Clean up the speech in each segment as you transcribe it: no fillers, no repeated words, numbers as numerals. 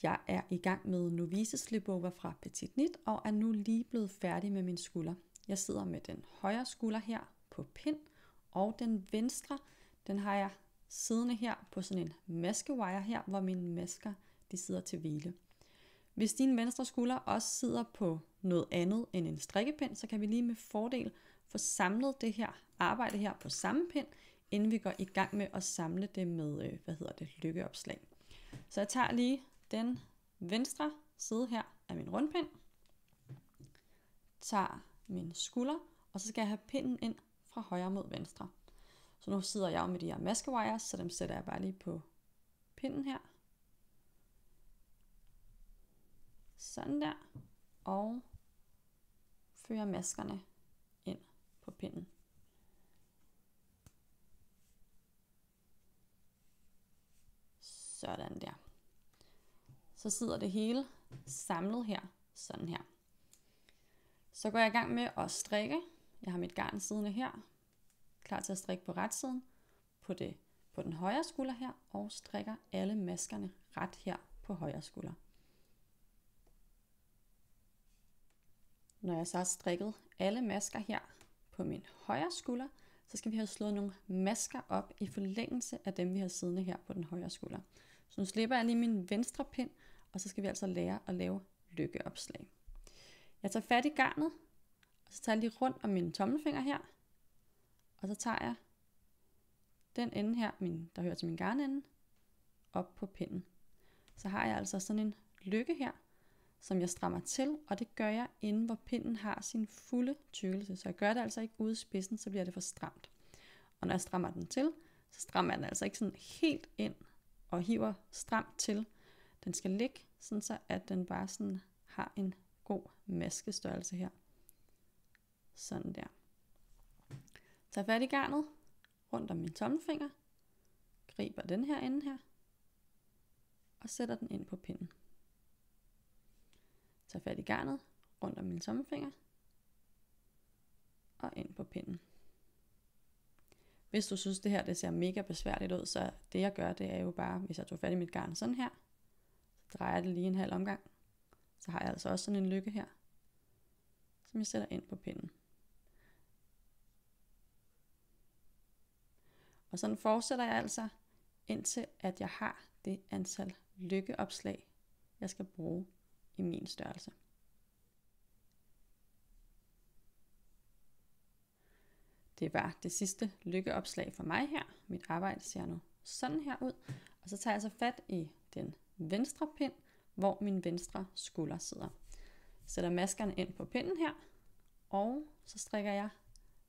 Jeg er i gang med novice slipover fra Petit Knit og er nu lige blevet færdig med min skulder. Jeg sidder med den højre skulder her på pind, og den venstre, den har jeg siddende her på sådan en maskewire her, hvor mine masker de sidder til hvile. Hvis din venstre skulder også sidder på noget andet end en strikkepind, så kan vi lige med fordel få samlet det her arbejde her på samme pind, inden vi går i gang med at samle det med, lykkeopslag. Så jeg tager lige den venstre side her af min rundpind, tager min skulder, og så skal jeg have pinden ind fra højre mod venstre. Så nu sidder jeg med de her maskewires, så dem sætter jeg bare lige på pinden her. Sådan der. Og fører maskerne ind på pinden. Sådan der. Så sidder det hele samlet her, sådan her. Så går jeg i gang med at strikke. Jeg har mit garn siddende her, klar til at strikke på retsiden på den højre skulder her, og strikker alle maskerne ret her på højre skulder. Når jeg så har strikket alle masker her på min højre skulder, så skal vi have slået nogle masker op i forlængelse af dem, vi har siddende her på den højre skulder. Så nu slipper jeg lige min venstre pind, og så skal vi altså lære at lave lykkeopslag. Jeg tager fat i garnet, og så tager jeg lige rundt om mine tommelfinger her, og så tager jeg den ende her, der hører til min garnende, op på pinden. Så har jeg altså sådan en lykke her, som jeg strammer til, og det gør jeg inden hvor pinden har sin fulde tykkelse. Så jeg gør det altså ikke ude i spidsen, så bliver det for stramt. Og når jeg strammer den til, så strammer jeg den altså ikke sådan helt ind og hiver stramt til. Den skal ligge sådan så, at den bare sådan har en god maskestørrelse her. Sådan der. Tag fat i garnet rundt om min tommelfinger, griber den her ende her, og sætter den ind på pinden. Tag fat i garnet rundt om min tommelfinger og ind på pinden. Hvis du synes det her det ser mega besværligt ud, så det jeg gør, det er jo bare, hvis jeg tager fat i mit garn sådan her, så drejer jeg det lige en halv omgang. Så har jeg altså også sådan en lykke her, som jeg sætter ind på pinden. Og sådan fortsætter jeg altså, indtil at jeg har det antal lykkeopslag, jeg skal bruge i min størrelse. Det var det sidste lykkeopslag for mig her. Mit arbejde ser nu sådan her ud. Og så tager jeg så fat i den venstre pind, hvor min venstre skulder sidder. Sætter maskerne ind på pinden her, og så strikker jeg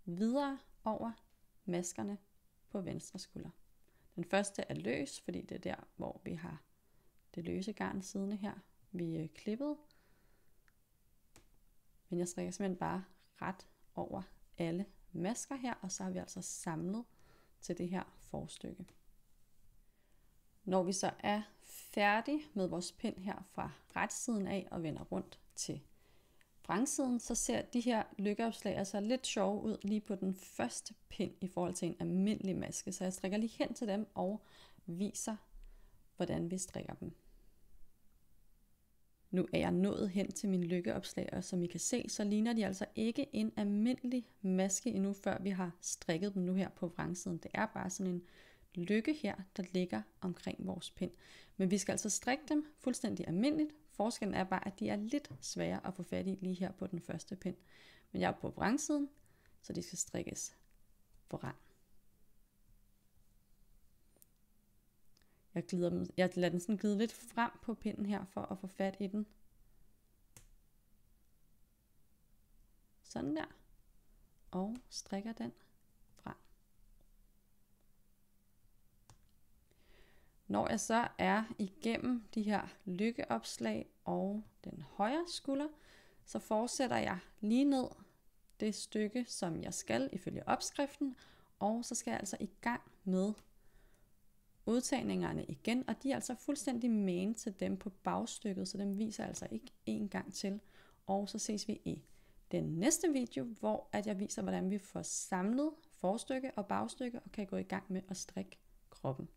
videre over maskerne på venstre skulder. Den første er løs, fordi det er der, hvor vi har det løse garn siddende her. Vi klippede, men jeg strikker simpelthen bare ret over alle masker her, og så har vi altså samlet til det her forstykke. Når vi så er færdige med vores pind her fra retsiden af og vender rundt til vrangsiden, så ser de her lykkeopslag altså lidt sjove ud lige på den første pind i forhold til en almindelig maske. Så jeg strikker lige hen til dem og viser, hvordan vi strikker dem. Nu er jeg nået hen til mine lykkeopslag, og som I kan se, så ligner de altså ikke en almindelig maske endnu, før vi har strikket dem nu her på vrangsiden. Det er bare sådan en lykke her, der ligger omkring vores pind. Men vi skal altså strikke dem fuldstændig almindeligt. Forskellen er bare, at de er lidt svære at få fat i lige her på den første pind. Men jeg er på vrangsiden, så de skal strikkes foran. Jeg lader den sådan glide lidt frem på pinden her, for at få fat i den. Sådan der. Og strikker den frem. Når jeg så er igennem de her lykkeopslag og den højre skulder, så fortsætter jeg lige ned det stykke, som jeg skal ifølge opskriften. Og så skal jeg altså i gang med udtagningerne igen, og de er altså fuldstændig magen til dem på bagstykket, så dem viser jeg altså ikke en gang til. Og så ses vi i den næste video, hvor at jeg viser, hvordan vi får samlet forstykke og bagstykke og kan gå i gang med at strikke kroppen.